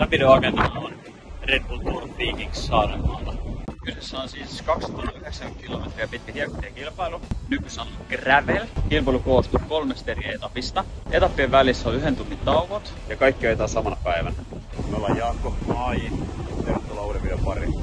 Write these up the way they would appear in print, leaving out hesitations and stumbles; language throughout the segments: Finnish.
Tämän videon agendalla on Red Bull Tour Vikings Saarenmaalta. Kyseessä on siis 290 kilometriä pitkä hiekkatiekilpailu. Nykyssä on gravel. Kilpailu koostuu 3 eri etapista. Etappien välissä on 1 tunnin tauot. Ja kaikki ajetaan samana päivänä. Me ollaan Jaakko, AJ. Tervetuloa uuden videon pariin.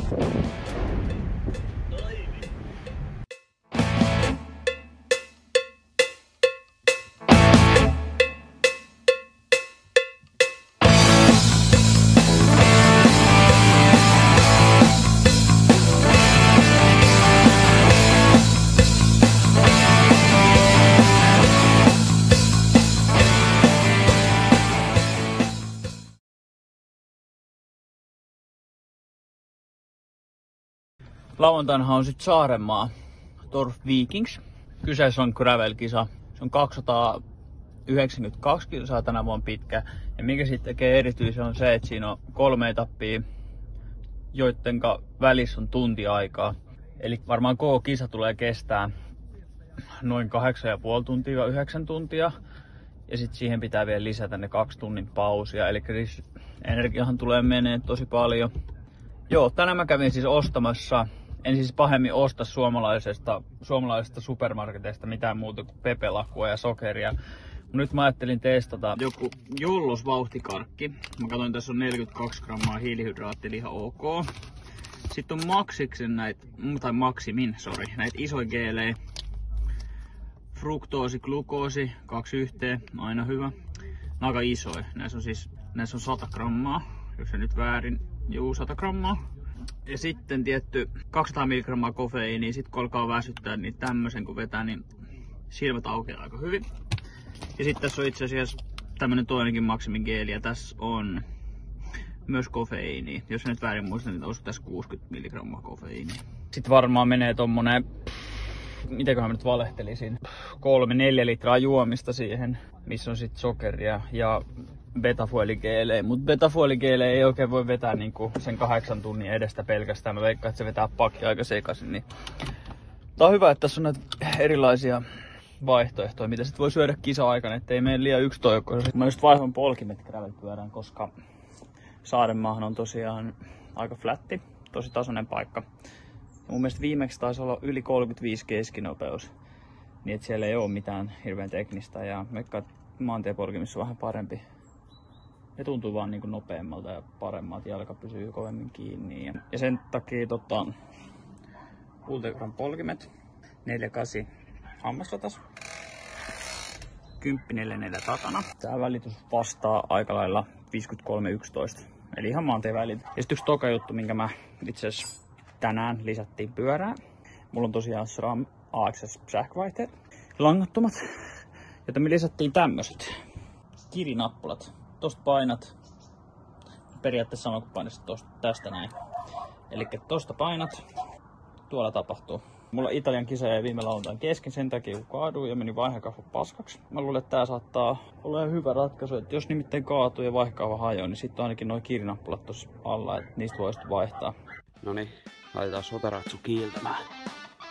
Lauantainahan on sitten Saarenmaa Tour Vikings. Kyseessä on gravel-kisa. Se on 292 kilsaa tänä vuonna pitkä. Ja mikä sitten tekee erityisen on se, että siinä on 3 etappia, joiden välissä on tunti aikaa. Eli varmaan koko kisa tulee kestää noin 8,5 tuntia, 9 tuntia. Ja sitten siihen pitää vielä lisätä ne 2 tunnin pausia. Eli siis energiahan tulee menee tosi paljon. Joo, tänään mä kävin siis ostamassa. En siis pahemmin osta suomalaisesta supermarketeista mitään muuta kuin pepelakua ja sokeria. Nyt mä ajattelin testata joku Jollos vauhtikarkki. Mä katsoin, tässä on 42 grammaa hiilihydraattia, ihan ok. Sitten on Maxiksen näitä isoja geelejä. Fruktoosi, glukoosi, 2 yhteen, aina hyvä. Nämä on aika isoja. Näissä on 100 grammaa, jos se nyt väärin. 100 grammaa. Ja sitten tietty 200 mg kofeiiniä, sit kun alkaa väsyttää, niin tämmösen kun vetää, niin silmät aukeaa aika hyvin. Ja sitten tässä on itse asiassa tämmönen toinenkin Maximin geeli, ja tässä on myös kofeiiniä. Jos nyt väärin muistan, niin olisiko tässä 60 mg kofeiiniä. Sitten varmaan menee tommonen, mitenköhän mä nyt valehtelisin, 3-4 litraa juomista siihen, missä on sit sokeria ja betafueligeelejä, mutta betafueligeelejä ei oikein voi vetää niinku sen 8 tunnin edestä pelkästään. Mä veikkaan, että se vetää pakki aika sekaisin. Niin. Tää on hyvä, että tässä on näitä erilaisia vaihtoehtoja, mitä sit voi syödä kisa-aikana, ettei mene liian yksitoikkoisesti. Mä just vaihdoin polkimet gravelpyörään, koska Saarenmaahan on tosiaan aika flätti, tosi tasainen paikka. Ja mun mielestä viimeksi taisi olla yli 35 keskinopeus, niin että siellä ei ole mitään hirveän teknistä. Ja veikkaan, että maantiepolkimissa on vähän parempi. Ne tuntuu vaan niin kuin nopeammalta ja paremmalta, jalka pysyy kovemmin kiinni. Ja sen takia Ultegran polkimet, 4.8 hammasratas, 10.44 takana. Tää välitys vastaa aika lailla 53.11, eli ihan maantien välitys. Ja sitten yksi toka juttu, minkä mä itse asiassa tänään lisättiin pyörään. Mulla on tosiaan SRAM AXS sähkövaihteet, langattomat, joten me lisättiin tämmöset kirinappulat. Tosta painat, periaatteessa sama kuin painat tästä näin. Eli tosta painat, tuolla tapahtuu. Mulla Italian kisa jäi viime lauantain kesken, sen takia kun kaaduin ja meni vaihekahva paskaksi. Mä luulen, että tää saattaa olla hyvä ratkaisu, että jos nimittäin kaatuu ja vaihekahva hajoaa, niin sitten on ainakin noin kirinappulat tossa alla, että niistä voi sitten vaihtaa. Noniin, laitetaan sotaratsu kiiltämään.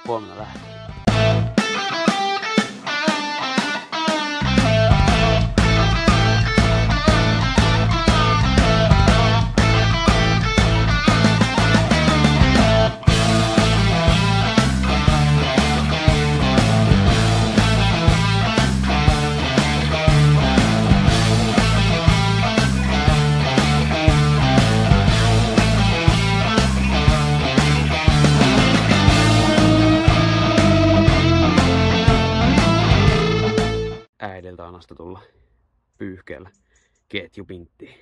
Huomenna lähtee. Äidiltä anastetulla pyyhkeellä ketjupinttiin.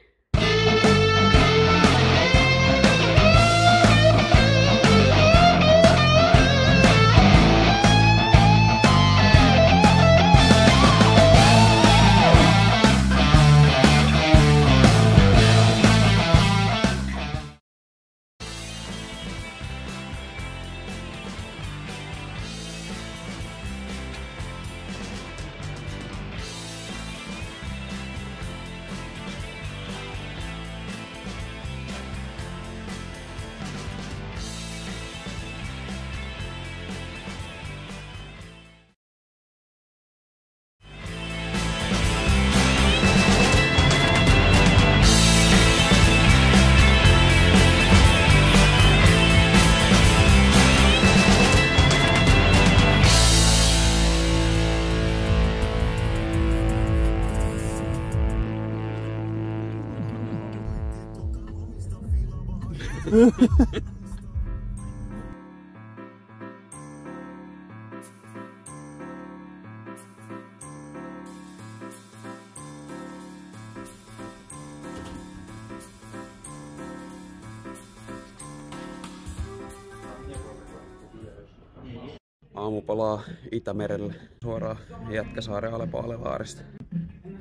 Aamupalaa Itämerelle suoraan Jätkäsaaren Alepo-Alevaarista.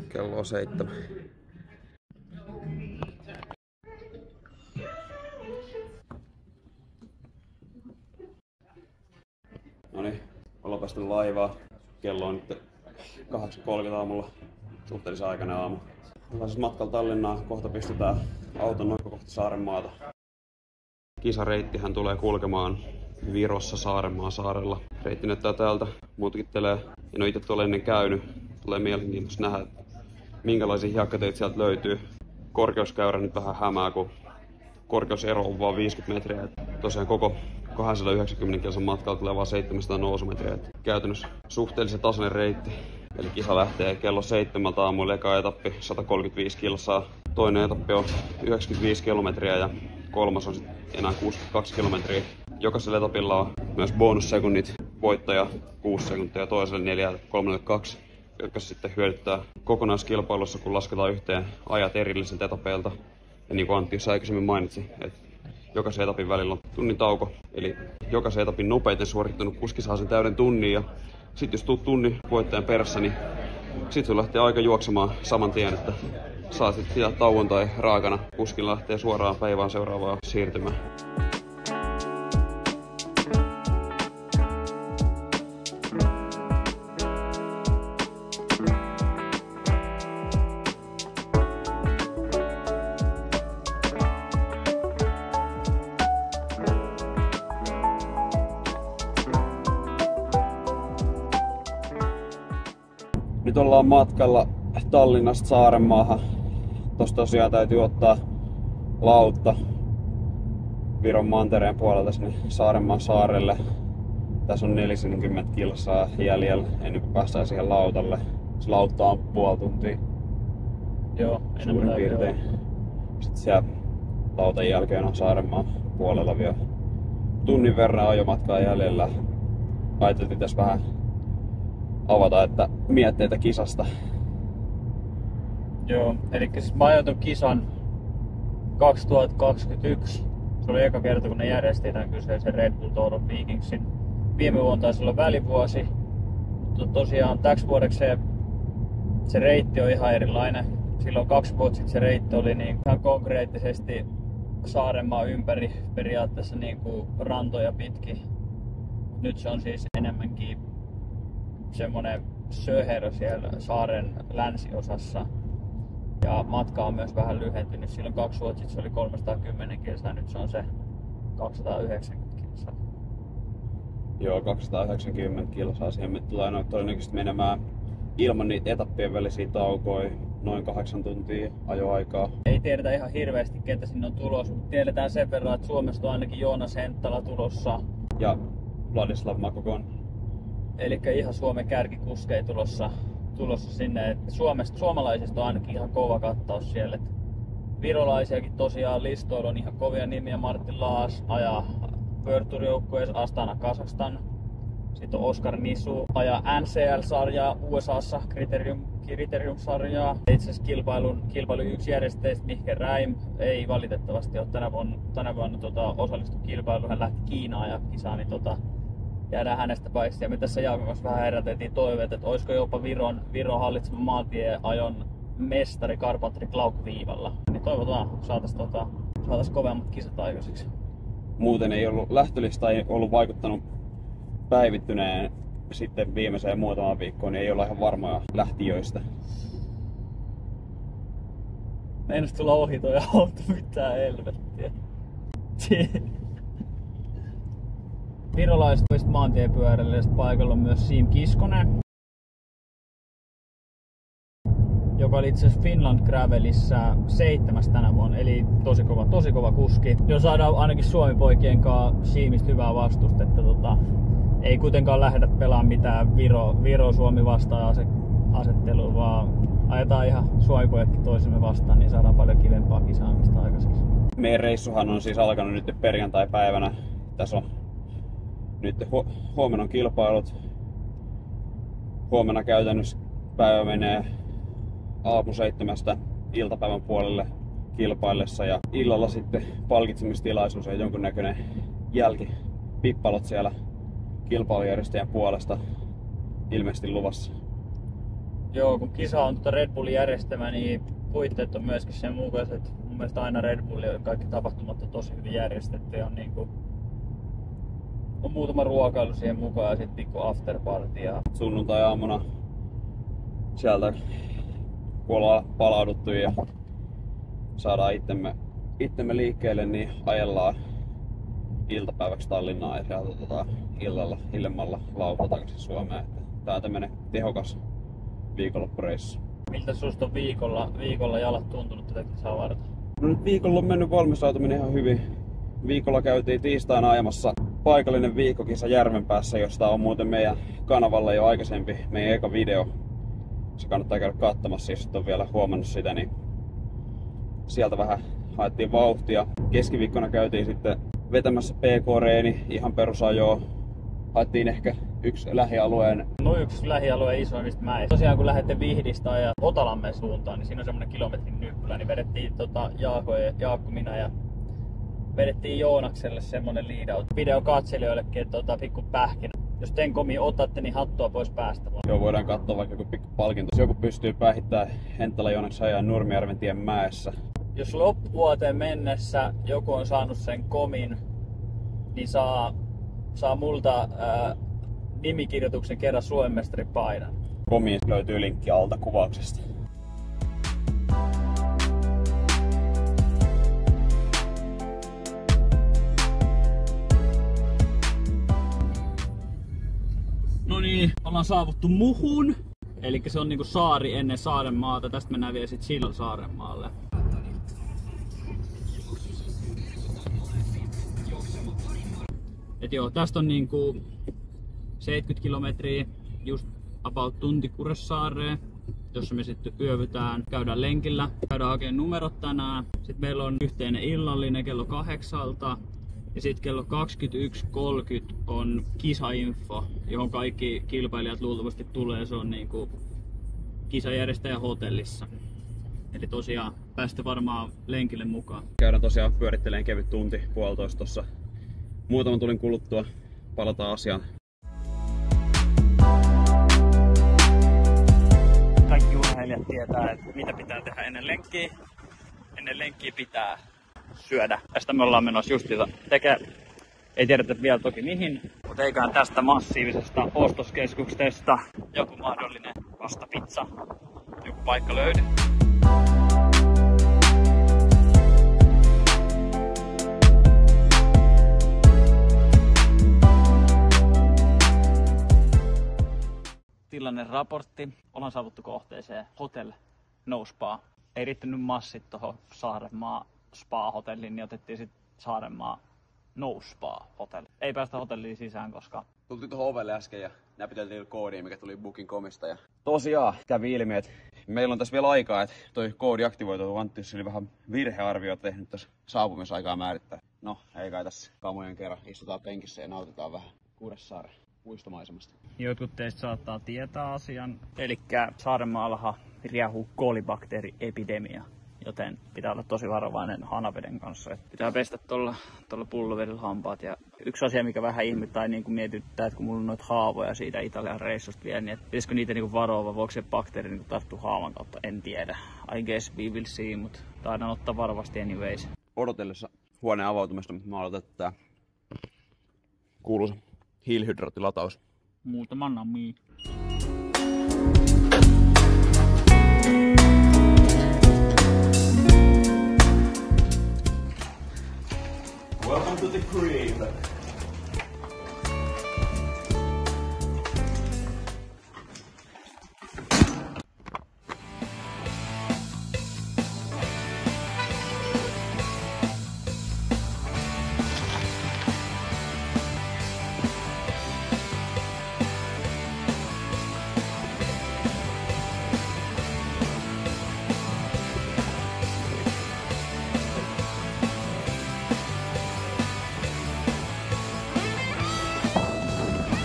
Kello on 7. Noniin, ollaan päästy laivaan. Kello on nyt 8.30 aamulla. Suhteellisen aikainen aamu. Ollaan siis matkalla Tallinnaan. Kohta pistetään auton noin kohti Saarenmaata. Kisareittihän tulee kulkemaan Virossa Saarenmaan saarella. Reitti näyttää täältä. Mutkittelee. En ole itse tuolla ennen käynyt. Tulee mielenkiintoista nähdä, minkälaisia hiekkateitä sieltä löytyy. Korkeuskäyrä nyt vähän hämää, kun korkeusero on vain 50 metriä. Et tosiaan koko 290 kilsan matkalla tulee vain 700 nousumetriä. Et käytännössä suhteellisen tasainen reitti. Eli kisa lähtee kello 7 aamuilla. Eka etappi 135 kilsaa. Toinen etappi on 95 kilometriä ja kolmas on sitten enää 62 kilometriä. Jokaisella etapilla on myös bonussekunnit. Voittaja 6 sekuntia, toiselle 4.32, jotka sitten hyödyttää kokonaiskilpailussa, kun lasketaan yhteen ajat erillisiltä etapeilta. Ja niin kuin Antti aikaisemmin mainitsi, että jokaisen etapin välillä on tunnin tauko. Eli jokaisen etapin nopeiten suorittanut kuski saa sen täyden tunnin. Ja sitten jos tuut tunnin voittajan perässä, niin sitten sun lähtee aika juoksemaan saman tien, että saa sitten pitää tauon tai raakana. Kuskilla lähtee suoraan päivään seuraavaan siirtymään. Nyt ollaan matkalla Tallinnasta Saarenmaahan. Tosta tosiaan täytyy ottaa lautta Viron mantereen puolelta sinne Saarenmaan saarelle. Tässä on 40 kilsaa jäljellä ennen kuin päästään siihen lautalle. Se lautta on puoli tuntia. Joo, suurin piirtein. Sitten siellä lautan jälkeen on Saarenmaan puolella vielä tunnin verran ajomatkaa jäljellä. Ajateltiin tässä vähän avata, että mietteitä kisasta. Joo, eli siis mä ajoin kisan 2021. Se oli eka kerta, kun ne järjesti tämän kyseisen Red Bull Tour of Vikingsin. Viime vuonna taisi olla välivuosi. Mutta tosiaan täksi vuodeksi se reitti on ihan erilainen. Silloin 2 vuotta sitten se reitti oli niin ihan konkreettisesti Saarenmaan ympäri periaatteessa niin kuin rantoja pitkin. Nyt se on siis enemmänkin semmonen söherö siellä saaren länsiosassa. Ja matka on myös vähän lyhentynyt. Silloin 2 vuotta sitten se oli 310 kilsaa, nyt se on se 290 kilsaa. Joo, 290 kilsaa. Siihen tulee todennäköisesti menemään ilman niitä etappien välisiä taukoja noin 8 tuntia ajoaikaa. Ei tiedetä ihan hirveästi ketä sinne on tulossa, mutta tiedetään sen verran, että Suomesta on ainakin Joonas Henttala tulossa. Ja Vladislav Makokon. Elikkä ihan Suomen kärkikuskeja tulossa sinne. Et suomalaisista on ainakin ihan kova kattaus siellä. Et virolaisiakin tosiaan listoilla on ihan kovia nimiä. Martin Laas ajaa World Tour -joukkueessa Astana Kazakstan. Sitten on Oskar Nisu ajaa NCL-sarjaa USAssa, Criterium-sarjaa. Itse asiassa kilpailun yksi järjestäjistä Mihke Räim ei valitettavasti ole tänä vuonna osallistu kilpailuun. Hän lähti Kiinaan ja kisaan, niin jäädään hänestä paitsi. Ja me tässä Jaakon kanssa vähän heräteltiin toiveet, että olisiko jopa Viron hallitsema maantieajon mestari Karpatri Klauk viivalla. Niin toivotaan, saatais kovemmat kisat aikaiseksi. Muuten ei ollut, lähtölista ei ollut vaikuttanut päivittyneen sitten viimeiseen muutamaan viikkoon, niin ei olla ihan varmoja lähtijöistä. Meinas tulla ohi toi auto, mitään helvettiä. Virolaiset maantiepyörälle paikalla on myös Siim Kiskonen, joka oli itse asiassa Finland Gravelissä 7. tänä vuonna, eli tosi kova kuski. Jo saadaan ainakin Suomi-poikien kanssa Siimistä hyvää vastustetta. Ei kuitenkaan lähdetä pelaamaan mitään Viro-Suomi vastaan asettelua, vaan ajetaan ihan Suomi-pojatkin toisemme vastaan, niin saadaan paljon kivempaa kisaamista aikaiseksi. Meidän reissuhan on siis alkanut nyt perjantai-päivänä. Tässä on nyt huomenna on kilpailut. Huomenna käytännössä päivä menee aamu 7 iltapäivän puolelle kilpaillessa ja illalla sitten palkitsemistilaisuus ja jonkunnäköinen jälkipippalot siellä kilpailujärjestäjän puolesta ilmeisesti luvassa. Joo, kun kisa on Red Bullin järjestämä, niin puitteet on myöskin sen mukaiset. Mun mielestä aina Red Bullin ja kaikki tapahtumat on tosi hyvin järjestetty. On muutama ruokailu siihen mukaan ja sitten pikku afterparty. Sunnuntai-aamuna sieltä kun ollaan palauduttu ja saadaan itsemme liikkeelle, niin ajellaan iltapäiväksi Tallinnaan ja sieltä illemmalla lauta takaisin Suomeen. Tää on tämmönen tehokas viikonloppureissu. Miltä susta on viikolla jalat tuntunut tätä kisaa varten? No nyt viikolla on mennyt valmistautuminen ihan hyvin. Viikolla käytiin tiistaina ajamassa paikallinen viikkokisa Järvenpäässä, josta on muuten meidän kanavalla jo aikaisempi meidän eka video. Se kannattaa käydä katsomassa, jos et ole vielä huomannut sitä, niin sieltä vähän haettiin vauhtia. Keskiviikkona käytiin sitten vetämässä PK-reeni, ihan perusajoa. Haettiin ehkä yksi lähialueen isoimmista mäistä. Tosiaan kun lähdette Vihdistä ja Otalammen suuntaan, niin siinä on semmonen kilometrin nyppylä, niin vedettiin Jaakko, minä ja vedettiin Joonakselle semmonen lead-out video katselijoillekin, että pikku pähkinä. Jos Tenkomi otatte, niin hattua pois päästä vaan. Joo, voidaan katsoa vaikka joku pikku palkinto. Jos joku pystyy päihittämään Henttala Joonaksen ajan Nurmijärven tien mäessä. Jos loppuvuoteen mennessä joku on saanut sen komin, niin saa multa nimikirjoituksen kerran Suomen mestaripaidan. Komiin löytyy linkki alta kuvauksesta. No niin, ollaan saavuttu Muhun. Eli se on niinku saari ennen Saarenmaata. Tästä mennään vielä sit silloin Saarenmaalle. Et joo, tästä on niinku 70 kilometriä just about tunti Kuressaareen, jossa me sitten yövytään, käydään lenkillä, käydään hakemaan numerot tänään. Sitten meillä on yhteinen illallinen kello 8. Ja sitten kello 21.30 on kisainfo, johon kaikki kilpailijat luultavasti tulee. Se on niinku kisajärjestäjä hotellissa. Eli tosiaan päästä varmaan lenkille mukaan. Käydään tosiaan pyörittelemään kevyt tunti, puolitoista tossa. Muutaman tulin kuluttua, palataan asiaan. Kaikki urheilijat tietää, että mitä pitää tehdä ennen lenkkiä. Ennen lenkkiä pitää syödä. Tästä me ollaan menossa justiinsa tekemään. Ei tiedetä vielä toki mihin, mutta eiköhän tästä massiivisesta ostoskeskuksesta joku mahdollinen vastapizza, joku paikka löydy. Tilanneraportti. Ollaan saavuttu kohteeseen Hotel No Spa. Ei riittänyt massit tuohon Saarenmaa Spa-hotelliin, niin otettiin sitten Saarenmaa No Spa-hotelli. Ei päästä hotelliin sisään, koska Tultiin tuohon ovelle äsken ja näpyteltiin koodiin, mikä tuli Booking.comista. Ja tosiaan kävi ilmi, että meillä on tässä vielä aikaa, että toi koodi aktivoituu. Anttius oli vähän virhearvio tehnyt tässä saapumisaikaa määrittää. No, ei kai tässä kamojen kerran. Istutaan penkissä ja nautitaan vähän Kuressaaren puistomaisemasta. Jotkut teistä saattaa tietää asian. Elikkä Saarenmaallahan riehuu kolibakteeriepidemia, joten pitää olla tosi varovainen hanaveden kanssa. Et pitää pestä tuolla pullovedellä hampaat. Ja yksi asia, mikä vähän ihmettää tai niin mietityttää, että kun mulla on noita haavoja siitä Italian reissusta vielä, niin pitäisikö niitä niin varoa vai voiko se bakteeri niin tarttua haavan kautta? En tiedä. I guess we will see, mutta taidan ottaa varovasti anyways. Odotellessa huoneen avautumista mä aloitan tää kuuluisa hiilihydraattilataus. Muutama nami. Welcome to the crib.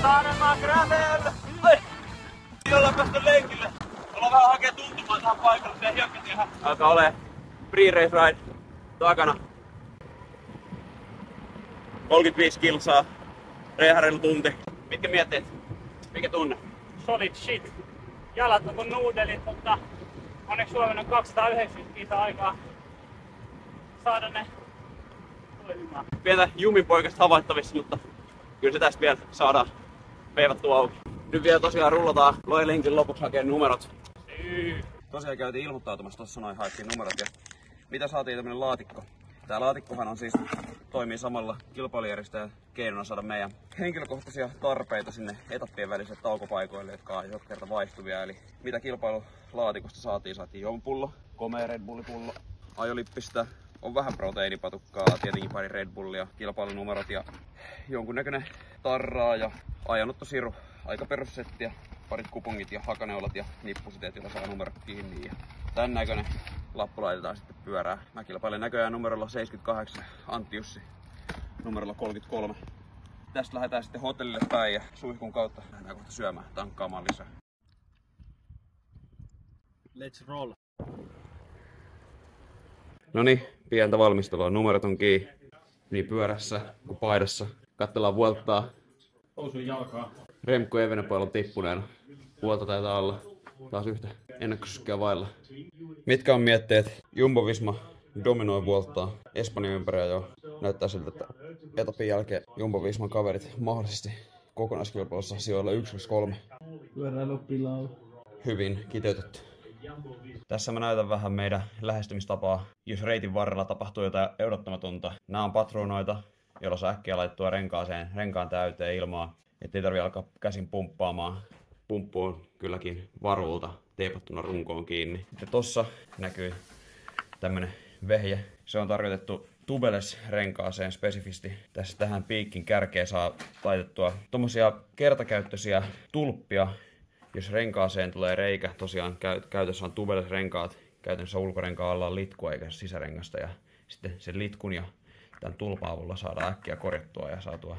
Saarenmaa Gravel! Ai! Ollaan päästy lenkille. Ollaan vähän hakee tuntumaa tähän paikalle. Tää hiekkatyöhän alkaa olee pre-race ride takana. 35 kilsaa. Reihän tunti. Mitkä mietteet? Mikä tunne? Solid shit. Jalat on kuin nuudelit, mutta onneksi Suomen on 290 kilsaa aikaa saada ne toimimaan. Pientä juminpoikasta havaittavissa, mutta kyllä se tästä vielä saadaan veivattua auki. Nyt vielä tosiaan rullataan Loilinkin lopuksi hakee numerot. Tosiaan käytiin ilmoittautumassa, tossa noin haettiin numerot ja mitä saatiin tämmönen laatikko. Tää laatikkohan on siis toimii samalla kilpailujärjestäjän keinona saada meidän henkilökohtaisia tarpeita sinne etappien välisille taukopaikoille, jotka on joka kerta vaihtuvia. Eli mitä kilpailulaatikosta saatiin? Saatiin juomapullo, komea Red Bull-pullo, ajolippistä, on vähän proteiinipatukkaa, tietenkin pari Red Bullia, kilpailunumerot ja jonkunnäköinen tarraa ja ajanotto-siru, aika perussettiä, parit kupongit ja hakaneulat ja nippusiteet, joilla saa numerot kiinni. Ja tän näköinen lappu laitetaan sitten pyörää. Mä kilpailen näköjään numerolla 78, Antti Jussi numerolla 33. Tästä lähdetään sitten hotellille päin ja suihkun kautta lähdetään kohta syömään, tankkaamaan lisää. Let's roll. Noniin, pientä valmistelua. Numerot on kiinni niin pyörässä kuin paidassa. Katsellaan vuoltaa. Housuun jalkaa. Remco Evenepoel on tippuneena. Vuolta taitaa olla taas yhtä ennäkkösykkeä vailla. Mitkä on mietteet? Jumbo-Visma dominoi vuoltaa Espanjan ympärillä jo. Näyttää siltä, että etapin jälkeen Jumbo-Visman kaverit mahdollisesti kokonaiskilpailussa sijoilla 1-3. Pyöräilypilalla. Hyvin kiteytetty. Tässä mä näytän vähän meidän lähestymistapaa, jos reitin varrella tapahtuu jotain odottamatonta. Nämä on patruunoita, joilla saa äkkiä laittua renkaan täyteen ilmaa, ettei tarvitse alkaa käsin pumppaamaan. Pumppu on kylläkin varulta teipattuna runkoon kiinni. Ja tossa näkyy tämmönen vehje. Se on tarkoitettu tubeless-renkaaseen spesifisti. Tässä tähän piikin kärkeen saa laitettua tommosia kertakäyttöisiä tulppia. Jos renkaaseen tulee reikä, tosiaan käytössä on tubeless-renkaat. Käytännössä ulkorenkaan alla on litkua eikä sisärengasta. Ja sitten sen litkun ja tämän tulpan avulla saadaan äkkiä korjattua ja saatua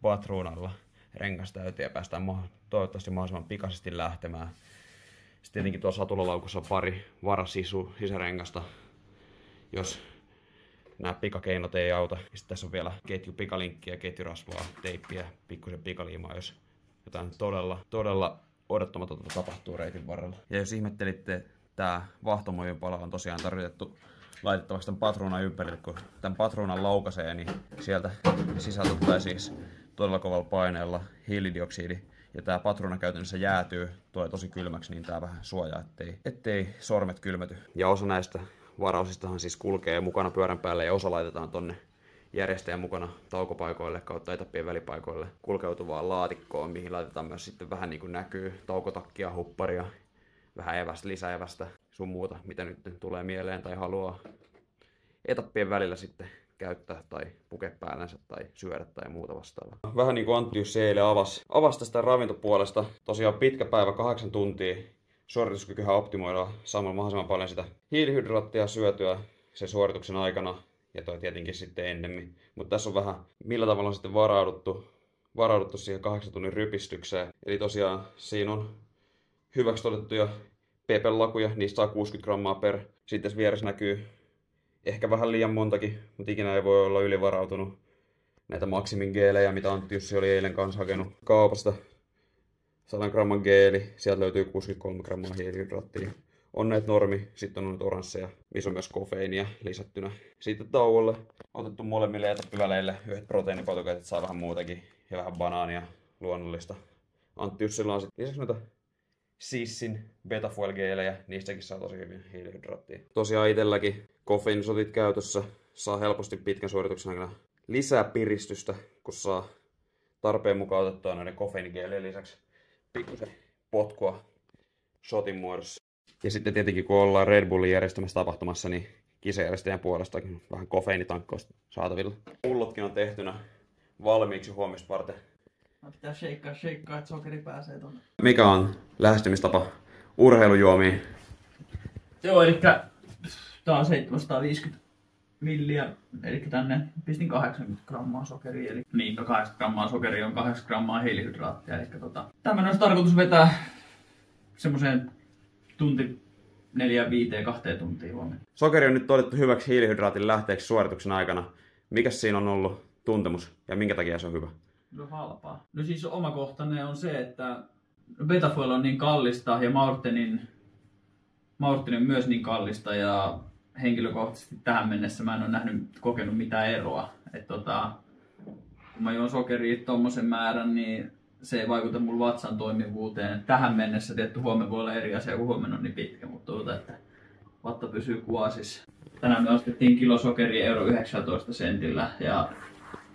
patruunalla rengas täyteen ja päästään toivottavasti mahdollisimman pikaisesti lähtemään. Sitten tietenkin tuossa satulalaukussa on pari varasisärengasta, jos nämä pikakeinot ei auta. Sitten tässä on vielä ketjupikalinkkiä, ketjurasvaa, teippiä, pikkusen pikaliimaa, jos jotain todella odottamatonta tapahtuu reitin varrella. Ja jos ihmettelitte, tää vahtomojen pala on tosiaan tarkoitettu laitettavaksi tämän patruunan ympärille, kun tämän patruunan laukaisee, niin sieltä sisältä tulee siis todella kovalla paineella hiilidioksidi. Ja tää patruuna käytännössä jäätyy, tulee tosi kylmäksi, niin tää vähän suojaa, ettei sormet kylmety. Ja osa näistä varaosistahan siis kulkee mukana pyörän päälle ja osa laitetaan tonne järjestäjän mukana taukopaikoille kautta etappien välipaikoille kulkeutuvaan laatikkoon, mihin laitetaan myös sitten vähän niin kuin näkyy taukotakkia, hupparia, vähän evästä, lisäevästä, sun muuta, mitä nyt tulee mieleen tai haluaa etappien välillä sitten käyttää tai pukea päällänsä tai syödä tai muuta vastaavaa. Vähän niin kuin Antti Jussi eilen avasi tästä ravintopuolesta. Tosiaan pitkä päivä, 8 tuntia. Suorituskykyhän optimoidaan samalla mahdollisimman paljon sitä hiilihydraattia syötyä sen suorituksen aikana ja toi tietenkin sitten ennemmin. Mutta tässä on vähän millä tavalla on sitten varauduttu siihen 8 tunnin rypistykseen. Eli tosiaan siinä on hyväksi todettuja PP-lakuja, niistä saa 60 grammaa per. Sitten tässä vieressä näkyy ehkä vähän liian montakin, mutta ikinä ei voi olla ylivarautunut. Näitä Maximin geelejä, mitä Antti Jussi oli eilen kanssa hakenut kaupasta. 100 gramman geeli, sieltä löytyy 63 grammaa hiilihydraattia. On näitä normi, sitten on nyt oransseja, missä on myös kofeiinia lisättynä. Sitten tauolle otettu molemmille etappiväleille yhdet proteiinipatukat, että saa vähän muutakin ja vähän banaania luonnollista. Antti Jussilla on sitten lisäksi noita Sissin betafuel-geelejä, niistäkin saa tosi hyvin hiilihydraattia. Tosiaan itselläkin kofeiinisotit käytössä, saa helposti pitkän suorituksen aikana lisää piristystä, kun saa tarpeen mukaan otettua noiden kofeiinigeelien lisäksi pikkusen potkua shotin muodossa. Ja sitten tietenkin kun ollaan Red Bullin järjestämässä tapahtumassa, niin kisajärjestäjän puolesta vähän kofeiinitankkausta saatavilla. Pullotkin on tehtynä valmiiksi huomista varten. Pitää shakeaa, että sokeri pääsee tonne. Mikä on lähestymistapa urheilujuomiin? Joo, eli tää on 750 milliä, eli tänne pistin 80 grammaa sokeria, eli niin, 80 grammaa sokeria on 8 grammaa hiilihydraattia, eli tämmönen olisi tarkoitus vetää semmoiseen tunti 4-5-2 tuntia huomenna. Sokeri on nyt todettu hyväksi hiilihydraatin lähteeksi suorituksen aikana. Mikäs siinä on ollut tuntemus ja minkä takia se on hyvä? No halpaa. No siis omakohtainen on se, että Betafuel on niin kallista ja Maurtenin on myös niin kallista ja henkilökohtaisesti tähän mennessä mä en ole kokenut mitään eroa. Kun mä juon sokeria tommosen määrän, niin se ei vaikuta mun vatsan toimivuuteen. Tähän mennessä tietty huomenna voi olla eri asia, kun huomenna on niin pitkä, mutta että vatta pysyy kuosissa. Tänään me ostettiin kilo sokeria €19 ja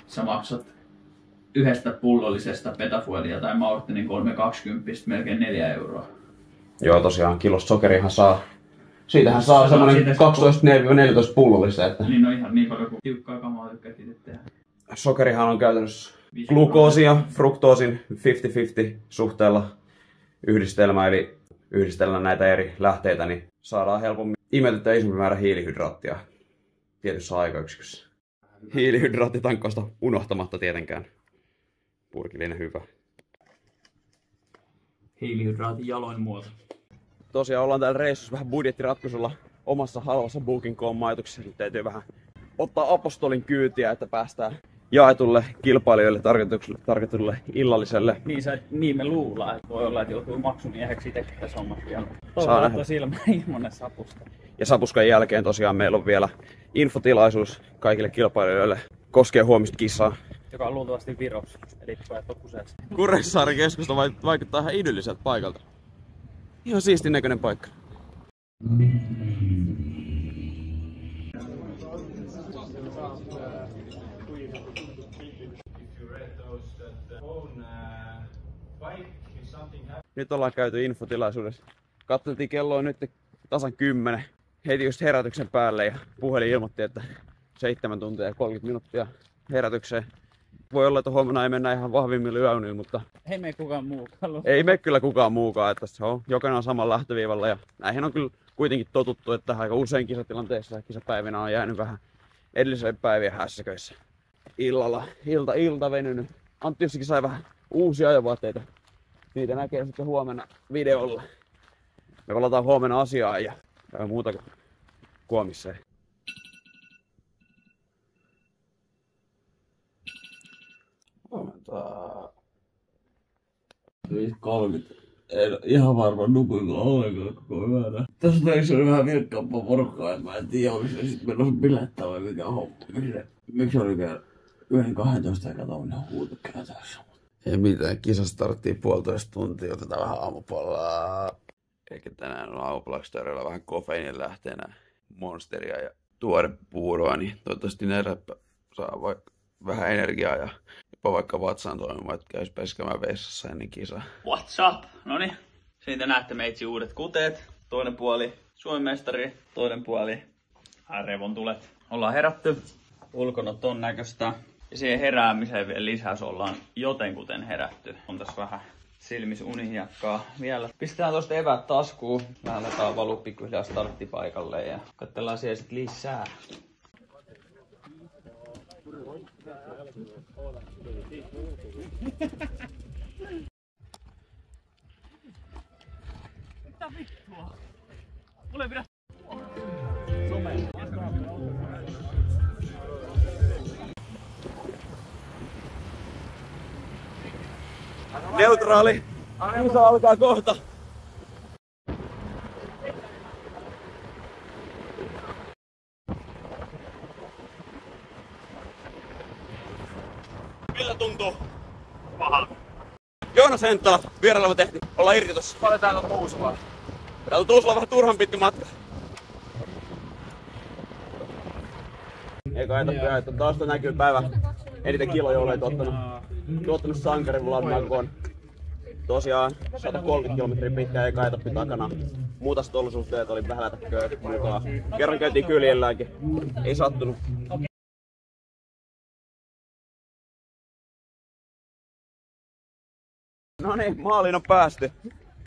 sä maksat yhdestä pullollisesta Betafuelia tai Maurtenin 3,20 melkein 4 euroa. Joo, tosiaan kilosta sokerihan saa. Siitähän saa semmonen 12-14 pullollista. Että... Niin on ihan niin paljon kuin tiukkaa kamaa tykkäät itse tehdä. Sokerihan on käytännössä glukoosin ja fruktoosin 50-50 suhteella yhdistelmä, eli yhdistellään näitä eri lähteitä, niin saadaan helpommin imetettyä isompi määrä hiilihydraattia tietyssä aikayksikössä. Hiilihydraattitankkausta unohtamatta tietenkään. Purkillinen hyvä. Hiilihydraatin jaloin muoto. Tosiaan ollaan täällä reissussa vähän budjettiratkaisulla omassa halvassa Booking.com-majoituksessa. Nyt täytyy vähän ottaa apostolin kyytiä, että päästään jaetulle kilpailijoille tarkoitulle illalliselle. Niin me luullaan, että voi olla, että joutuu maksumieheksi itsekin tässä hommassa vielä. Toivottavasti ilman ilmoinen sapusta. Ja sapuskan jälkeen tosiaan meillä on vielä infotilaisuus kaikille kilpailijoille koskee huomista kissaa. Joka on luultavasti Virossa, eli Kuseessa. Kuressaaren keskusta vaikuttaa ihan idylliseltä paikalta. Ihan siistin näköinen paikka. Nyt ollaan käyty infotilaisuudessa. Katseltiin kelloa nyt tasan 10. Heti just herätyksen päälle ja puhelin ilmoitti, että 7 tuntia ja 30 minuuttia herätykseen. Voi olla, että huomenna ei mennä ihan vahvimmilla yöunilla, mutta ei mene kukaan muukaan. Ei mene kyllä kukaan muukaan, että se on jokainen on samalla lähtöviivalla ja näihin on kyllä kuitenkin totuttu, että aika usein kisatilanteessa ja kisapäivinä on jäänyt vähän edellisen päivien hässäköissä. Illalla, ilta venynyt. Antti Jussikin sai vähän uusia ajovaatteita. Niitä näkee sitten huomenna videolla. Me palataan huomenna asiaan ja muuta kuin kuomisseen. Huomenta. 5.30. En ihan varma nukuinko ollenkaan koko yönä. Tässä töissä oli vähän vilkkaampaa porukkaa, että mä en tiedä, oliko se sitten menossa bilettää vai mikä homma. Miksi oli vielä 1.12 eikä tommonen huuto käytössä? Ei mitään, kisa starttii 1,5 tuntia, otetaan vähän aamupalaa. Eikä tänään on aamupalaksi tarjolla vähän kofeiinin lähteenä monsteria ja tuorepuuroa, niin toivottavasti näillä saa vähän energiaa ja jopa vaikka vatsaan toimimaan, että käys peskemään vessassa ennen kisaa. What's up? Noniin, siitä näette meitsi uudet kuteet. Toinen puoli Suomen mestari, toinen puoli revontulet. Ollaan herätty. Ulkona ton näköistä. Ja siihen heräämiseen vielä lisäys ollaan jotenkuten herätty. On tässä vähän silmisunihjakkaa vielä. Pistetään tosta eväät taskuun. Vähän aletaan valua pikkuhiljaa starttipaikalle ja katsellaan siellä sit lisää. Mitä vittua? Mulle ei pidä someen. Neutraali! Kisa alkaa kohta! Miltä tuntuu? Pahalta. Joonas Henttala, vieraileva tehti. Ollaan irti tossa. Paljon täällä on Tuusulaa? Täällä on Tuusula vähän turhan pitkä matka. Ei kai etapia, että taas näkyy päivä eniten kiloja olet ottanut sankarin vlammakoon. Tosiaan 130 kilometriä pitkä eka etappi takana. Muutaiset olosuhteet oli vähän lätäkköä mukaan. Kerran käytiin kyljelläänkin. Ei sattunut. No niin, maaliin on päästy.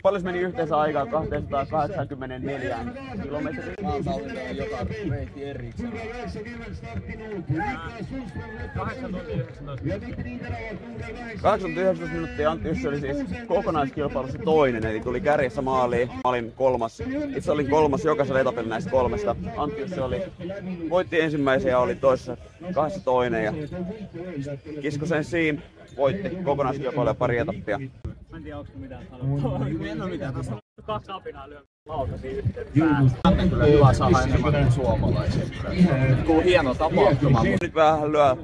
Paljon meni yhteensä aikaa 284 kilometriä. Mä oon tallintaan joka reitti erikseen. 18 minuuttia. Antti Yssi oli siis kokonaiskilpailussa toinen, eli tuli kärjessä maaliin. Mä olin kolmas. Itse olin kolmas jokaisella etapilla näistä kolmesta. Antti Yssi voitti ensimmäisen ja oli toisessa kahdessa toinen. Ja Kiskosen Siim voitti kokonaiskilpailua pari etappia. Mä en tiedä, onko mitään sanottavaa. En oo mitään tossa. 2 apinaa lyö lautasi yhteen päästä. Kyllä hyvä saada enemmän kuin suomalaisia. Kuuluu hieno tapahtuma. Nyt vähän lyö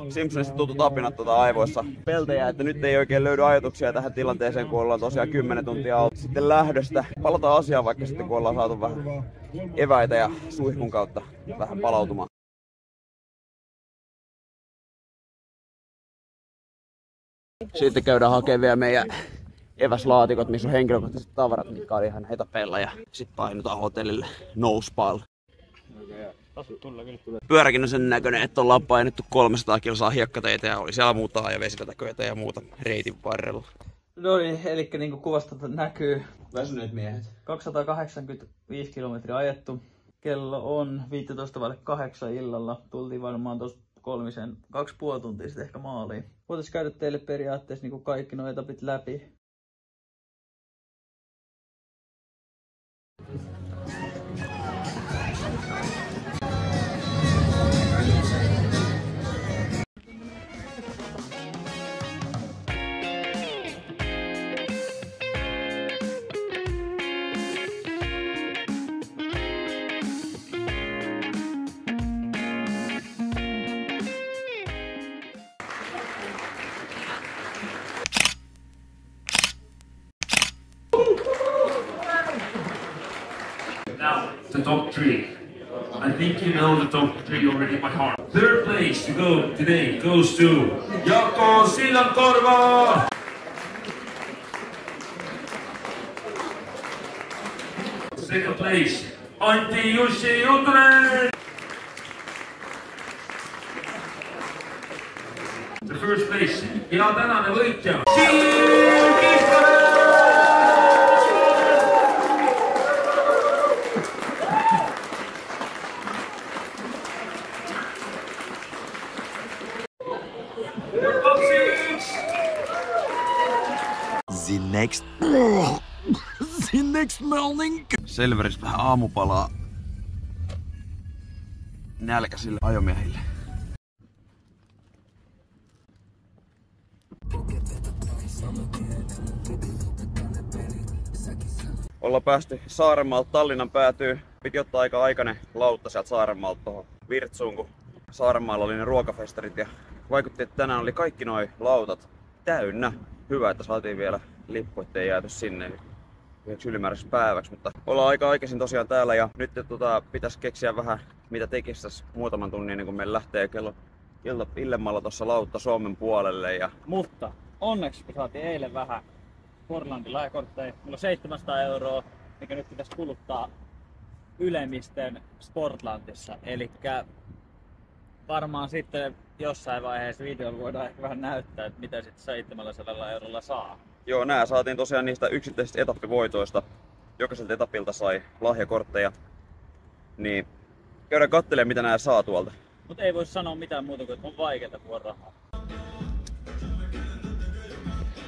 Simpsonista tutut apinat aivoissa peltejä, että nyt ei oikein löydy ajatuksia tähän tilanteeseen, kun ollaan tosiaan 10 tuntia ollut sitten lähdöstä. Palataan asiaan vaikka sitten, kun ollaan saatu vähän eväitä ja suihkun kautta vähän palautumaan. Sitten käydään hakemaan vielä meidän eväslaatikot, missä on henkilökohtaiset tavarat, mitkä oli ihan etapeilla, ja sitten painutaan hotellille Nousepal. Pyöräkin on sen näköinen, että ollaan painettu 300 kilsaa hiekkateitä ja oli siellä muuta ja vesitäköitä ja muuta reitin varrella. No niin, eli niin kuin kuvasta näkyy, Väsyneet miehet. 285 kilometriä ajettu. Kello on 15:08 illalla. Tultiin varmaan tuossa 2,5 tuntia sitten ehkä maaliin. Voitaisiin käydä teille periaatteessa niin kuin kaikki nuo etapit läpi. Now, the top 3. I think you know the top 3 already by heart. Third place to go today goes to Jaakko Sillankorva! Second place, Antti Jussi Juntunen! The first place, ja tänane võitja, Siim Kiskonen! The next morning. Selveris vähän aamupalaa nälkäisille ajomiehille. Ollaan päästy Saarenmaalta Tallinnan päätyyn. Piti ottaa aika aikainen lautta sieltä Saarenmaalta tuohon Virtsuun, kun Saarenmaalla oli ne ruokafestarit. Ja vaikutti, että tänään oli kaikki noi lautat täynnä. Hyvä, että saatiin vielä lippu, ettei jääty sinne yhdeksi ylimääräiseksi päiväksi. Mutta ollaan aika aikaisin tosiaan täällä ja nyt pitäisi keksiä vähän mitä tekisi tässä muutaman tunnin ennen kuin meillä lähtee kello illemmalla tuossa lautta Suomen puolelle. Ja Mutta onneksi kun saatiin eilen vähän Sportlandin lahjakortteja, mulla on 700 €, mikä nyt pitäisi kuluttaa ylemmisten Sportlandissa. Elikkä varmaan sitten jossain vaiheessa videolla voidaan ehkä vähän näyttää, että mitä sitten 700 € saa. joo, nää saatiin tosiaan niistä yksittäisistä etappivoitoista. Jokaiselta etapilta sai lahjakortteja. Niin käydään katselemaan mitä nää saa tuolta. Mut ei voi sanoa mitään muuta kuin, että on vaikeeta tuoda rahaa.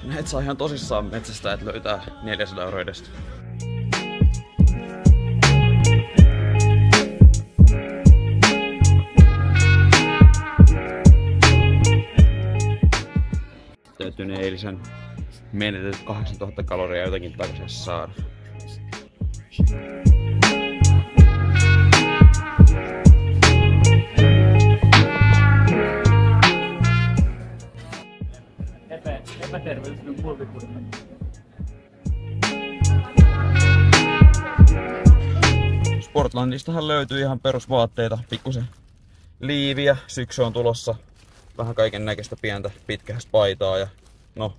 Näitä saa ihan tosissaan metsästä, että löytää 400 € edestä. Täytyy ne eilisen menetetyt 8000 kaloria jotenkin takaisin saada. Epäterveellinen pulpipurma. Sportlandistahan löytyy ihan perusvaatteita, pikkusen liiviä, syksy on tulossa, vähän kaiken näköistä pientä pitkähästä paitaa ja no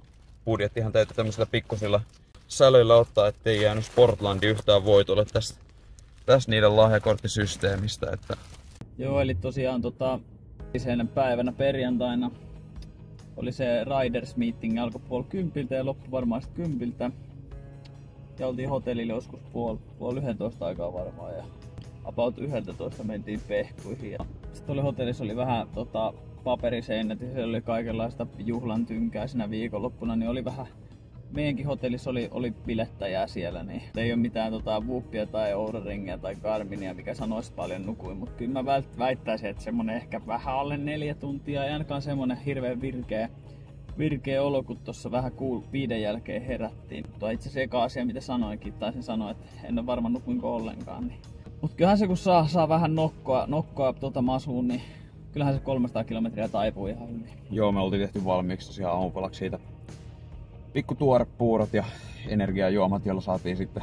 budjettihan täytyy tämmöisillä pikkusilla sälöillä ottaa, ettei jäänyt Sportlandi yhtään voitolle tästä niiden lahjakorttisysteemistä. Että Joo, eli tosiaan sen päivänä perjantaina oli se Riders Meeting, alkoi 9:30 ja loppui varmaan 10. Ja oltiin hotellilla joskus puoli 11 aikaa varmaan ja about 11 mentiin pehkuihin. Sitten oli hotellissa oli vähän paperiseinät ja siellä oli kaikenlaista juhlan tynkää siinä viikonloppuna, niin oli vähän meidänkin hotellissa oli bilettäjää siellä, niin ei ole mitään Whoopia tai Oura Ringia tai Garminia, mikä sanoisi paljon nukuin, mutta kyllä mä väittäisin, että semmonen ehkä vähän alle 4 tuntia, ei ainakaan semmonen hirveän virkeä olo, kun tuossa vähän 5 jälkeen herättiin. Tuo itse asiassa eka asia, mitä sanoinkin, taisin sanoa, että en ole varma nukuinko ollenkaan. Niin. Mutta kyllähän se kun saa vähän nokkoa masuun, niin kyllähän se 300 kilometriä taipuu ihan hyvin. Joo, me oltiin tehty valmiiksi tosiaan aamupalaksi siitä pikku tuorepuurot ja energiajuomat, joilla saatiin sitten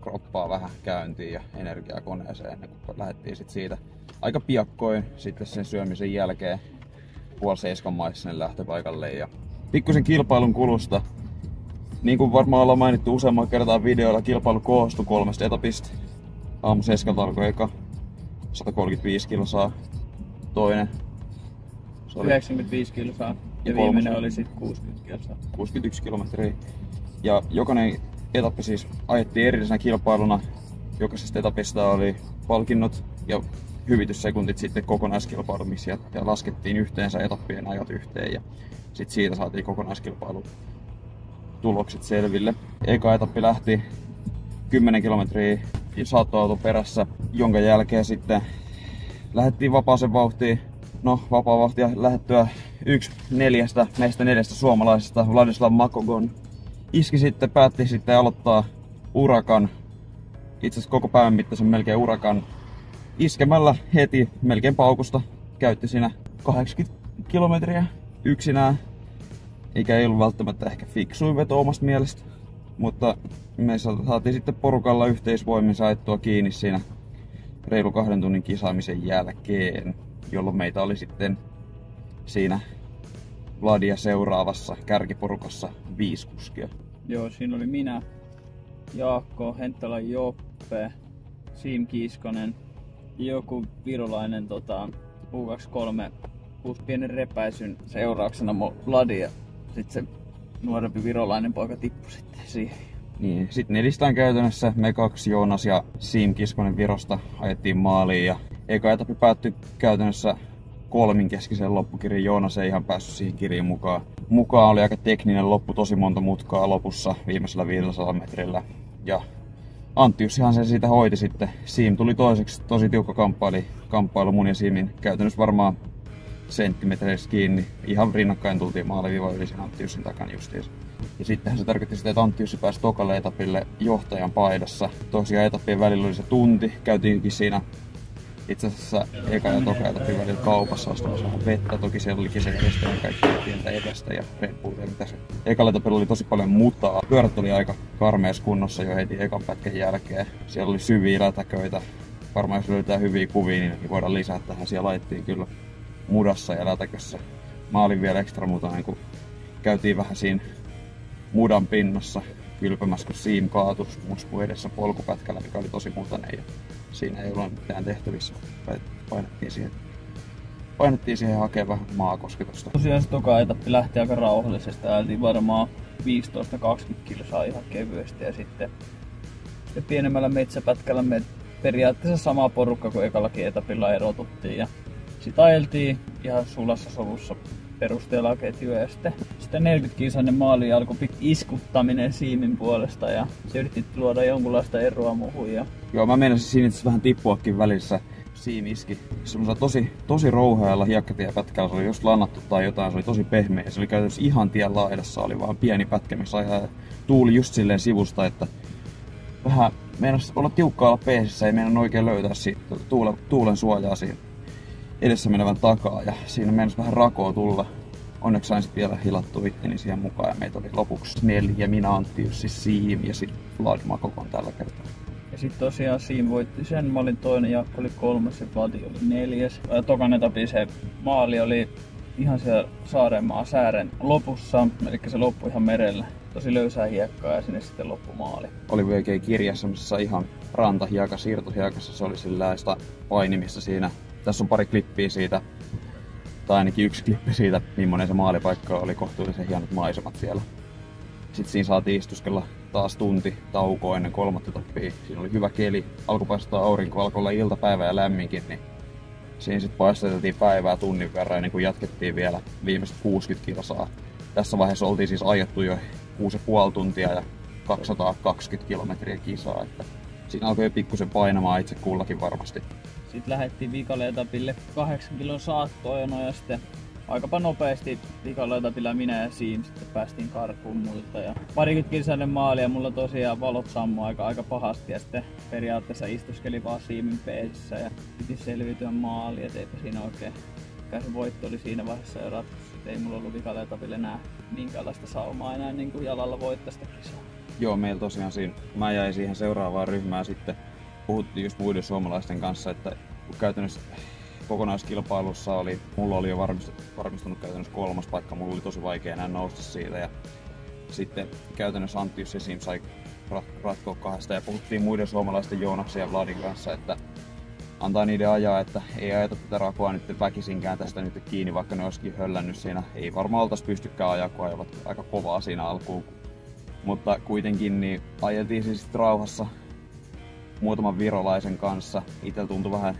kroppaa vähän käyntiin ja energiaa koneeseen ennen kuin lähdettiin sitten siitä aika piakkoin sitten sen syömisen jälkeen 6:30 maissa sinne lähtöpaikalle ja pikkusen kilpailun kulusta. Niin kuin varmaan ollaan mainittu useamman kertaa videoilla, kilpailu koostui 3 etapista. Aamu 7 alkoi eka, 135 kilsaa, toinen. Se oli 95 kilsaa ja viimeinen oli sitten 60 kilsaa. 61 kilometriä. Ja jokainen etappi siis ajettiin erillisenä kilpailuna. Jokaisesta etapista oli palkinnot ja hyvityssekuntit sitten kokonaiskilpailumissa ja laskettiin yhteensä etappien ajat yhteen ja sitten siitä saatiin kokonaiskilpailun tulokset selville. Eka etappi lähti 10 kilometriä saattoauton perässä, jonka jälkeen sitten lähdettiin vapaaseen vauhtiin. No, vapaa vauhtia lähdettyä meistä 4 suomalaisesta Vladislav Makogon päätti sitten aloittaa urakan, itse asiassa koko päivän mittaisen melkein urakan iskemällä heti melkein paukusta. Käytti siinä 80 kilometriä yksinään, eikä ei ollut välttämättä ehkä fiksuin veto omasta mielestä, mutta me saatiin sitten porukalla yhteisvoimin saettua kiinni siinä reilu 2 tunnin kisaamisen jälkeen, jolloin meitä oli sitten siinä Vladia seuraavassa kärkiporukassa 5 kuskia. Joo, siinä oli minä, Jaakko, Henttälän Joppe, Siim Kiiskonen, joku virolainen U23 pienen repäisyn seurauksena Vladia. Sitten se nuorempi virolainen poika tippui sitten siihen. Niin, sitten nelistään käytännössä me 2, Joonas ja Siim Kiskonen Virosta ajettiin maaliin ja eka etappi päättyi käytännössä 3-keskisen loppukirjan. Joonas ei ihan päässyt siihen kirjaan mukaan. Mukaan oli aika tekninen loppu, tosi monta mutkaa lopussa viimeisellä 500 metrillä. Ja Anttiussihan sen siitä hoiti sitten. Siim tuli toiseksi, tosi tiukka kamppailu mun ja Siimin käytännössä varmaan senttimetreissä kiinni. Ihan rinnakkain tultiin maaliviivan yli sen Anttiussin takana justiinsa. Ja sittenhän se tarkoitti sitä, että Anttiussi pääsi tokalle etapille johtajan paidassa. Tosiaan etappien välillä oli se tunti. Käytiinkin siinä itse asiassa eka ja toka etapin välillä kaupassa ostamassa vähän vettä. Toki siellä olikin se kesteen kaikkea pientä evästä ja Red Bullia, mitä se. Ekalla etapilla oli tosi paljon mutaa. Pyörät oli aika karmeessa kunnossa jo heti ekan pätkän jälkeen. Siellä oli syviä lätäköitä. Varmaan jos löytää hyviä kuvia, niin voidaan lisätä tähän. Siellä laitettiin kyllä mudassa ja lätäkössä. Mä olin vielä ekstra mutainen, kun käytiin vähän siinä mudan pinnassa kylpemässä, kun Siim kaatui mun edessä polkupätkällä, mikä oli tosi mutainen ja siinä ei ollut mitään tehtävissä. Painettiin siihen hakemaan vähän maakosketusta. Tosiaan se toka etappi lähti aika rauhallisesti. Ajeltiin varmaan 15-20 kilsaa ihan kevyesti ja sitten pienemmällä metsäpätkällä me periaatteessa sama porukka kuin ekallakin etapilla erotuttiin. Ja sitten ajeltiin ihan sulassa sovussa perusteella ketjua ja sitten 40-kilsainen maali alkoi iskuttaminen Siimin puolesta ja se yritti luoda jonkunlaista eroa muuhun. Joo, mä meinasin siinä vähän tippuakin välissä. Siim iski semmoisella tosi rouhealla hiekkatiepätkällä, se oli just lannattu tai jotain, se oli tosi pehmeä ja se oli käytännössä ihan tien laidassa, oli vaan pieni pätkä, missä ajaa tuuli just silleen sivusta, että vähän meinasi olla tiukkaalla peesissä, ei meinannut oikein löytää siitä tuulen suojaa siinä edessä menevän takaa ja siinä meinasi vähän rakoa tulla. Onneksi sain sitten vielä hilattua itteni siihen mukaan ja meitä oli lopuksi 4, minä, Anttiussi, Siim ja sitten Vlad Makokon tällä kertaa. Ja sitten tosiaan Siim voitti sen, mä olin toinen, Jaakko oli 3 ja Vladi oli 4. Tokan etapin se maali oli ihan siellä Saarenmaa säären lopussa, eli se loppui ihan merellä. Tosi löysää hiekkaa ja sinne sitten loppui maali. Oli oikein kirja semmoisessa ihan rantahiekassa, siirtohiekassa, se oli sellaista painimista siinä. Tässä on pari klippiä siitä, tai ainakin 1 klippi siitä, millainen se maalipaikka oli, kohtuullisen hienot maisemat siellä. Sitten siinä saatiin istuskella taas tunti taukoa ennen 3. etappia. Siinä oli hyvä keli, alkoi paistaa aurinko, alkoi olla iltapäivä ja lämminkin, niin siinä sitten paisteltiin päivää tunnin verran ennen kuin jatkettiin vielä viimeiset 60 kilsaa. Tässä vaiheessa oltiin siis ajettu jo 6,5 tuntia ja 220 kilometriä kisaa, että siinä alkoi jo pikkusen painamaan itse kullakin varmasti. Sitten lähdettiin vikalle etapille 8 kilon saattoajono ja sitten aika nopeasti vikalla etapilla minä ja Siim sitten päästiin karkuun muilta. Ja parikymmentä kilsainen maali ja mulla tosiaan valot sammui aika pahasti ja sitten periaatteessa istuskeli vaan Siimin peesissä ja piti selviytyä maaliin, et eipä siinä oikein. Se voitto oli siinä vaiheessa jo ratkaisu, ei mulla ollut vikalle etapille enää minkäänlaista saumaa enää niin kuin jalalla voittaa sitä kisaa. Joo, meillä tosiaan siinä, mä jäin siihen seuraavaan ryhmään sitten, puhuttiin just muiden suomalaisten kanssa, että käytännössä kokonaiskilpailussa mulla oli jo varmistunut käytännössä 3. paikka, mulla oli tosi vaikea enää nousta siitä ja sitten käytännössä Anttius ja Sim sai ratkoa 2 ja puhuttiin muiden suomalaisten Joonaksen ja Vladin kanssa, että antaa niiden ajaa, että ei ajeta tätä rakoa nyt väkisinkään tästä nyt kiinni, vaikka ne olisikin höllännyt siinä. Ei varmaan oltaisi pystykään ajaa, kun ajavat aika kovaa siinä alkuun. Mutta kuitenkin niin ajeltiin siis rauhassa muutaman virolaisen kanssa. Itellä tuntui vähän,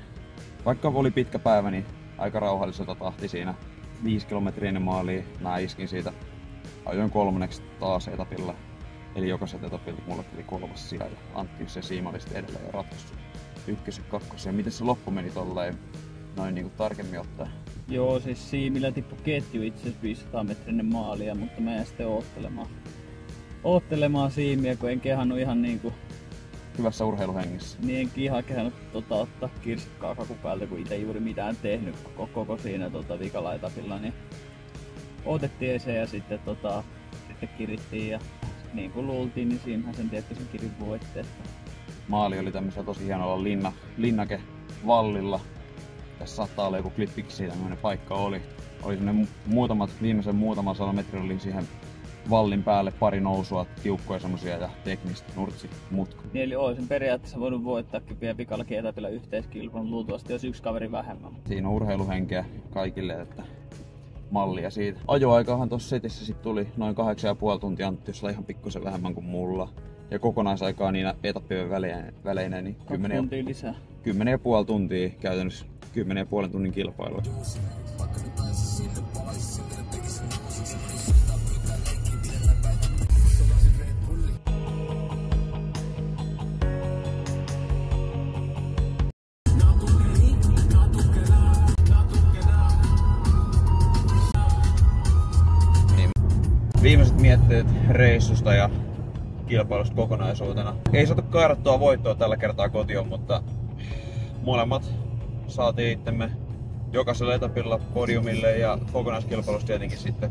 vaikka oli pitkä päivä, niin aika rauhalliselta tahti siinä. 5 kilometriä ennen maaliin mä iskin siitä. Ajoin 3. taas etapilla. Eli jokaisella etapilla mulla tuli 3. sija ja Anttius ja Siim oli sitten edelleen jo ratkaissut 1. ja 2. Ja miten se loppu meni tolleen noin niinku tarkemmin ottaen? Joo, siis Siimillä tippui ketju itse asiassa 500 metrinen maalia, mutta mä jäin sitten oottelemaan Siimiä, kun en kehannut ihan niinku hyvässä urheiluhengessä. Niin en ihan kehannut ottaa kirsikkaa kakun päältä, kun itse juuri mitään tehnyt koko siinä vikalla etapilla, niin otettiin se ja sitten kirittiin ja niin kuin luultiin, niin siinähän sen tietty sen kirin voitteesta. Maali oli tämmöisellä tosi hienolla linnakevallilla. Tässä saattaa olla joku klippikin siitä, millainen paikka oli. Oli viimeisen muutaman 100 metrin oli siihen vallin päälle pari nousua, tiukkoja semmosia ja teknistä nurtsimutka. Niin eli olisin periaatteessa voinut voittaakin vielä pikallakin etapilla yhteiskilpailun, luultavasti jos 1 kaveri vähemmän. Siinä on urheiluhenkeä kaikille, että mallia siitä. Ajoaikahan tuossa setissä sit tuli noin 8,5 tuntia Anttiusilla, ihan pikkusen vähemmän kuin mulla. Ja kokonaisaikaa niinä etappien väleinä niin 10,5 tuntia käytännössä 10,5 tunnin kilpailua. Viimeiset mietteet reissusta ja kilpailusta kokonaisuutena. Ei saatu kairattua voittoa tällä kertaa kotiin, mutta molemmat saatiin itsemme jokaisella etapilla podiumille ja kokonaiskilpailusta tietenkin sitten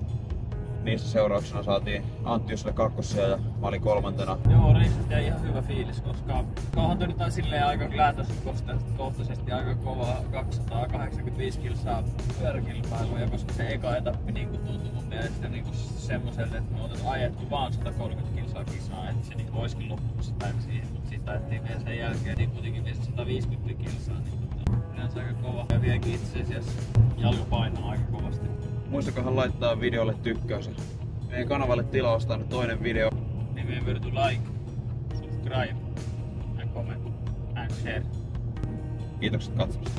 niistä seurauksena saatiin Anttiusille 2. ja mä olin 3. Joo, reissusta jäi ihan hyvä fiilis, koska kauhantoidutaan silleen aika lähtökohtaisesti aika kova 285 kilsaa pyöräkilpailuja, koska se eka etappi niin tuntui mun mielestä niin semmoiselta, että me oltiin ajettu vaan 130 kilsaa kisaa, että se niin olisikin loppuksi päivä siihen, mutta sitten ajettiin vielä sen jälkeen niin kuitenkin vielä 150 kilsaa, niin yleensä aika kova. Ja vieläkin itse asiassa jalka painaa aika kovasti. Muistakohan laittaa videolle tykkäys. Meidän kanavalle tilaustaa nyt toinen video. Remember to like, subscribe and comment and share. Kiitokset katsomasta.